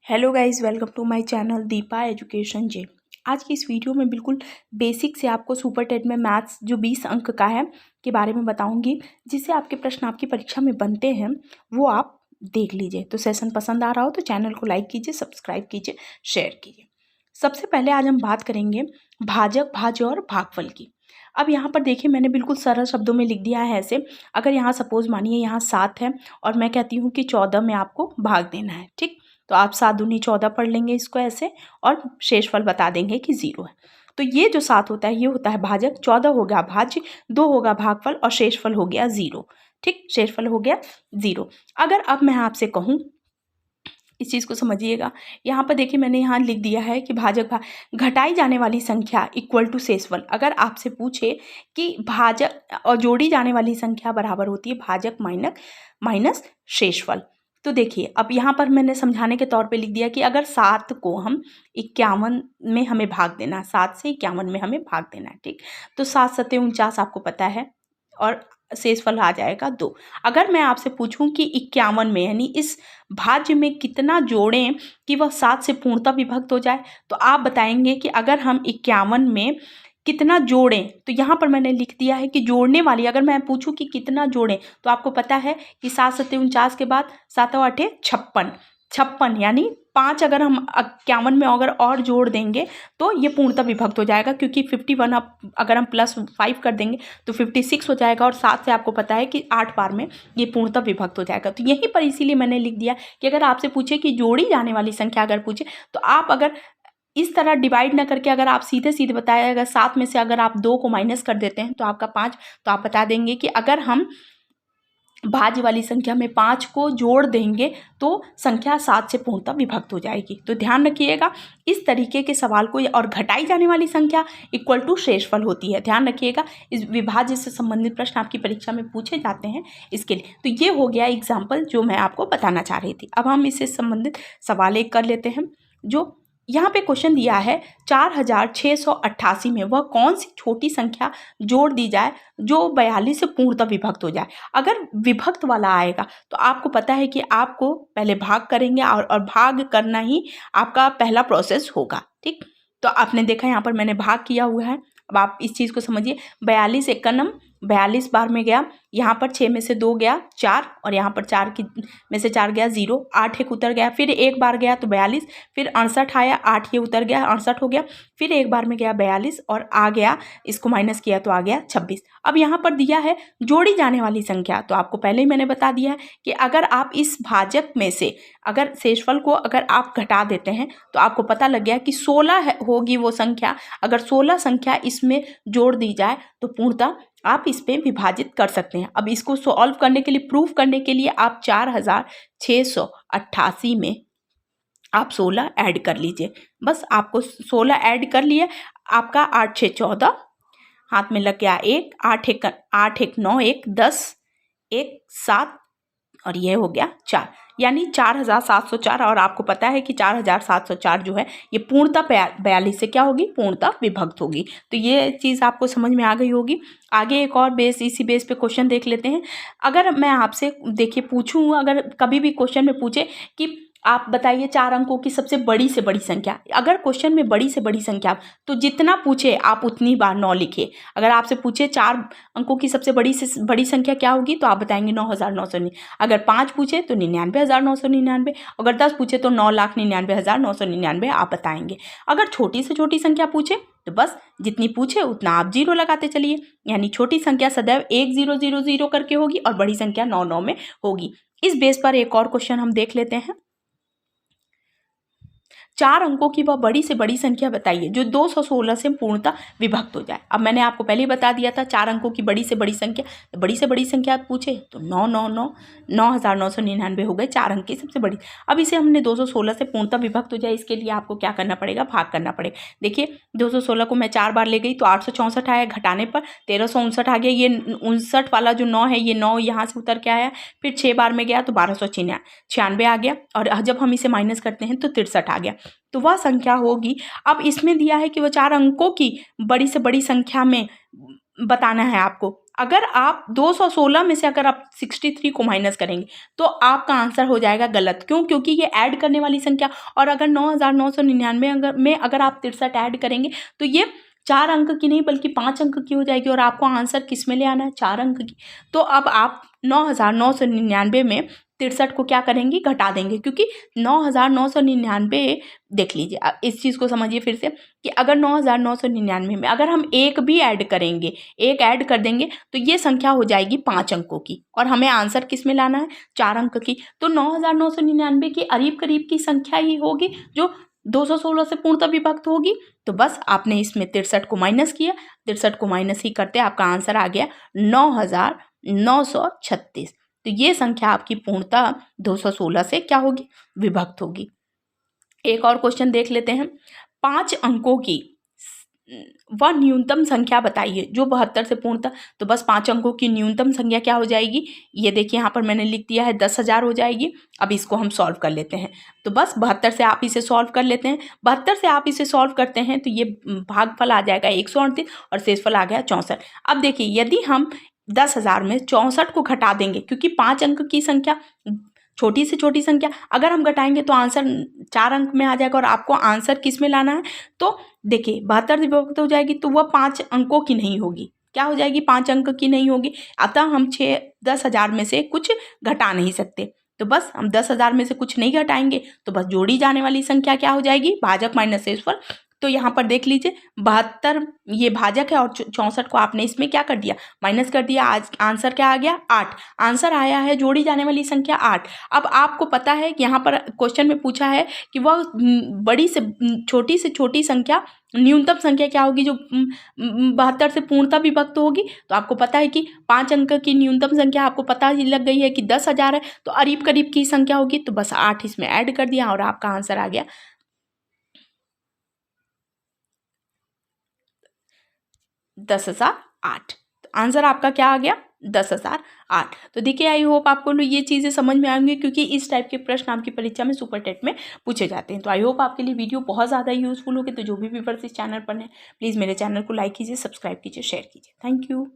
Hello guys, welcome to my channel Deepa education जे। आज की इस वीडियो में बिल्कुल बेसिक से आपको सुपर टेट में मैथ्स जो 20 अंक का है के बारे में बताऊंगी, जिससे आपके प्रश्न आपकी परीक्षा में बनते हैं वो आप देख लीजिए। तो सेशन पसंद आ रहा हो तो चैनल को लाइक कीजिए, सब्सक्राइब कीजिए, शेयर कीजिए। सबसे पहले आज हम बात करेंगे भाजक, भाज्य और भागफल की। अब यहाँ पर देखिए, मैंने बिल्कुल सरल शब्दों में लिख दिया है ऐसे। अगर यहाँ सपोज मानिए यहाँ 7 है और मैं कहती हूँ कि 14 में आपको भाग देना है, ठीक। तो आप 7 दूनी 14 पढ़ लेंगे इसको ऐसे और शेषफल बता देंगे कि 0 है। तो ये जो 7 होता है ये होता है भाजक, 14 हो गया भाज्य, 2 होगा भागफल और शेषफल हो गया 0, ठीक। शेषफल हो गया 0। अगर अब मैं आपसे कहूँ, इस चीज़ को समझिएगा, यहाँ पर देखिए मैंने यहाँ लिख दिया है कि भाजक घटाई जाने वाली संख्या इक्वल टू शेषफल। अगर आपसे पूछे कि भाजक और जोड़ी जाने वाली संख्या बराबर होती है भाजक माइनस शेषफल, तो देखिए अब यहाँ पर मैंने समझाने के तौर पे लिख दिया कि अगर 7 को हम 51 में हमें भाग देना है, 7 से 51 में हमें भाग देना है, ठीक। तो 7 सत्ते 49 आपको पता है और शेषफल आ जाएगा 2। अगर मैं आपसे पूछूं कि 51 में यानी इस भाज्य में कितना जोड़ें कि वह 7 से पूर्णतः विभक्त हो जाए, तो आप बताएंगे कि अगर हम 51 में कितना जोड़ें, तो यहाँ पर मैंने लिख दिया है कि जोड़ने वाली, अगर मैं पूछूं कि कितना जोड़ें, तो आपको पता है कि 7 सत्ते 49 के बाद 7 8 56 यानी 5 अगर हम 51 में अगर और जोड़ देंगे तो ये पूर्णतः विभक्त हो जाएगा, क्योंकि 51 अब अगर हम +5 कर देंगे तो 56 हो जाएगा और 7 से आपको पता है कि 8 बार में ये पूर्णतः विभक्त हो जाएगा। तो यहीं पर इसीलिए मैंने लिख दिया कि अगर आपसे पूछे कि जोड़ी जाने वाली संख्या अगर पूछे, तो आप अगर इस तरह डिवाइड ना करके अगर आप सीधे सीधे बताए, अगर 7 में से अगर आप 2 को माइनस कर देते हैं तो आपका 5, तो आप बता देंगे कि अगर हम भाज्य वाली संख्या में 5 को जोड़ देंगे तो संख्या 7 से पूर्णतः विभक्त हो जाएगी। तो ध्यान रखिएगा इस तरीके के सवाल को। और घटाई जाने वाली संख्या इक्वल टू शेषफल होती है, ध्यान रखिएगा। इस विभाज्य से संबंधित प्रश्न आपकी परीक्षा में पूछे जाते हैं इसके लिए। तो ये हो गया एग्जाम्पल जो मैं आपको बताना चाह रही थी। अब हम इससे संबंधित सवाल एक कर लेते हैं। जो यहाँ पे क्वेश्चन दिया है 4688 में वह कौन सी छोटी संख्या जोड़ दी जाए जो 42 से पूर्णतः विभक्त हो जाए। अगर विभक्त वाला आएगा तो आपको पता है कि आपको पहले भाग करेंगे और भाग करना ही आपका पहला प्रोसेस होगा, ठीक। तो आपने देखा यहाँ पर मैंने भाग किया हुआ है। अब आप इस चीज़ को समझिए, 42 एकनम 42 बार में गया, यहाँ पर 6 में से 2 गया 4 और यहाँ पर 4 में से 4 गया 0, 8 एक उतर गया, फिर एक बार गया तो 42, फिर 68 आया, 8 ये उतर गया 68 हो गया, फिर एक बार में गया 42 और आ गया, इसको माइनस किया तो आ गया 26। अब यहाँ पर दिया है जोड़ी जाने वाली संख्या, तो आपको पहले ही मैंने बता दिया है कि अगर आप इस भाजक में से अगर शेषफल को अगर आप घटा देते हैं तो आपको पता लग गया कि 16 होगी वो संख्या। अगर 16 संख्या इसमें जोड़ दी जाए तो पूर्णतः आप इस पे विभाजित कर सकते हैं। अब इसको सॉल्व करने के लिए, प्रूफ करने के लिए आप 4688 में आप 16 ऐड कर लीजिए। बस आपको 16 ऐड कर लिए, आपका 8 6 14 हाथ में लग गया 1, 8 1 9 1 10 1 7 और ये हो गया 4, यानी 4704। और आपको पता है कि 4704 जो है ये पूर्णतः 42 से क्या होगी, पूर्णतः विभक्त होगी। तो ये चीज़ आपको समझ में आ गई होगी। आगे एक और बेस, इसी बेस पे क्वेश्चन देख लेते हैं। अगर मैं आपसे देखिए पूछूँ, अगर कभी भी क्वेश्चन में पूछे कि आप बताइए 4 अंकों की सबसे बड़ी से बड़ी संख्या, अगर क्वेश्चन में बड़ी से बड़ी संख्या, तो जितना पूछे आप उतनी बार 9 लिखिए। अगर आपसे पूछे 4 अंकों की सबसे बड़ी से बड़ी संख्या क्या होगी, तो आप बताएंगे 9999। अगर 5 पूछे तो 99,999। अगर 10 पूछे तो 9,99,999 आप बताएंगे। अगर छोटी से छोटी संख्या पूछे तो बस जितनी पूछे उतना आप 0 लगाते चलिए, यानी छोटी संख्या सदैव 1000 करके होगी और बड़ी संख्या 99 में होगी। इस बेस पर एक और क्वेश्चन हम देख लेते हैं। 4 अंकों की वह बड़ी से बड़ी संख्या बताइए जो 216 से पूर्णतः विभक्त हो जाए। अब मैंने आपको पहले ही बता दिया था 4 अंकों की बड़ी से बड़ी संख्या, तो बड़ी से बड़ी संख्या आप पूछे तो 9,999 हो गए 4 अंक की सबसे बड़ी। अब इसे हमने 216 से पूर्णतः विभक्त हो जाए, इसके लिए आपको क्या करना पड़ेगा, भाग करना पड़ेगा। देखिए 216 को मैं 4 बार ले गई तो 864 आया, घटाने पर 1359 आ गया। ये 59 वाला जो 9 है, ये 9 यहाँ से उतर के आया, फिर 6 बार में गया तो 1296 आ गया, और जब हम इसे माइनस करते हैं तो 63 आ गया। तो वह संख्या होगी। अब इसमें दिया है कि वह 4 अंकों की बड़ी से बड़ी संख्या में बताना है आपको। अगर आप 216 में से अगर आप 63 को माइनस करेंगे तो आपका आंसर हो जाएगा गलत। क्यों? क्योंकि ये ऐड करने वाली संख्या, और अगर 9999 में अगर आप 63 ऐड करेंगे तो ये 4 अंक की नहीं बल्कि 5 अंक की हो जाएगी, और आपको आंसर किस में ले आना है? 4 अंक की। तो अब आप 9999 में 63 को क्या करेंगे? घटा देंगे, क्योंकि 9999 देख लीजिए, इस चीज़ को समझिए फिर से कि अगर 9999 में अगर हम एक भी ऐड करेंगे, एक ऐड कर देंगे तो ये संख्या हो जाएगी 5 अंकों की, और हमें आंसर किस में लाना है? 4 अंक की। तो 9999 की करीब करीब की संख्या ही होगी जो 216 से पूर्णतः विभक्त होगी। तो बस आपने इसमें 63 को माइनस किया, 63 को माइनस ही करते आपका आंसर आ गया 9936। तो ये संख्या आपकी पूर्णतः 216 से क्या होगी? विभक्त होगी। एक और क्वेश्चन देख लेते हैं। 5 अंकों की वह न्यूनतम संख्या बताइए जो 72 से पूर्णतः। तो बस 5 अंकों की न्यूनतम संख्या क्या हो जाएगी? ये देखिए यहाँ पर मैंने लिख दिया है 10,000 हो जाएगी। अब इसको हम सॉल्व कर लेते हैं। तो बस 72 से आप इसे सॉल्व कर लेते हैं। 72 से आप इसे सॉल्व करते हैं तो ये भागफल आ जाएगा 138 और शेषफल आ गया 64। अब देखिए यदि हम 10,000 में 64 को घटा देंगे, क्योंकि 5 अंक की संख्या छोटी से छोटी संख्या अगर हम घटाएंगे तो आंसर 4 अंक में आ जाएगा, और आपको आंसर किस में लाना है? तो देखिए 72 से विभक्त हो जाएगी तो वह 5 अंकों की नहीं होगी। क्या हो जाएगी? 5 अंक की नहीं होगी। अतः हम 10,000 में से कुछ घटा नहीं सकते। तो बस हम 10,000 में से कुछ नहीं घटाएंगे तो बस जोड़ी जाने वाली संख्या क्या हो जाएगी? भाजक माइनस शेषफल। तो यहाँ पर देख लीजिए 72 ये भाजक है और 64 को आपने इसमें क्या कर दिया? माइनस कर दिया। आज आंसर क्या आ गया? 8। आंसर आया है जोड़ी जाने वाली संख्या 8। अब आपको पता है कि यहाँ पर क्वेश्चन में पूछा है कि वह बड़ी से छोटी संख्या न्यूनतम संख्या क्या होगी जो 72 से पूर्णतः विभक्त होगी। तो आपको पता है कि 5 अंक की न्यूनतम संख्या आपको पता ही लग गई है कि 10,000 है, तो करीब करीब की संख्या होगी। तो बस 8 इसमें ऐड कर दिया और आपका आंसर आ गया 10,008। तो आंसर आपका क्या आ गया? 10,008। तो देखिए आई होप आपको ये चीज़ें समझ में आएंगी, क्योंकि इस टाइप के प्रश्न आपकी परीक्षा में सुपर टेट में पूछे जाते हैं। तो आई होप आपके लिए वीडियो बहुत ज़्यादा यूजफुल होगी। तो जो भी व्यूअर्स इस चैनल पर हैं प्लीज़ मेरे चैनल को लाइक कीजिए, सब्सक्राइब कीजिए, शेयर कीजिए। Thank you.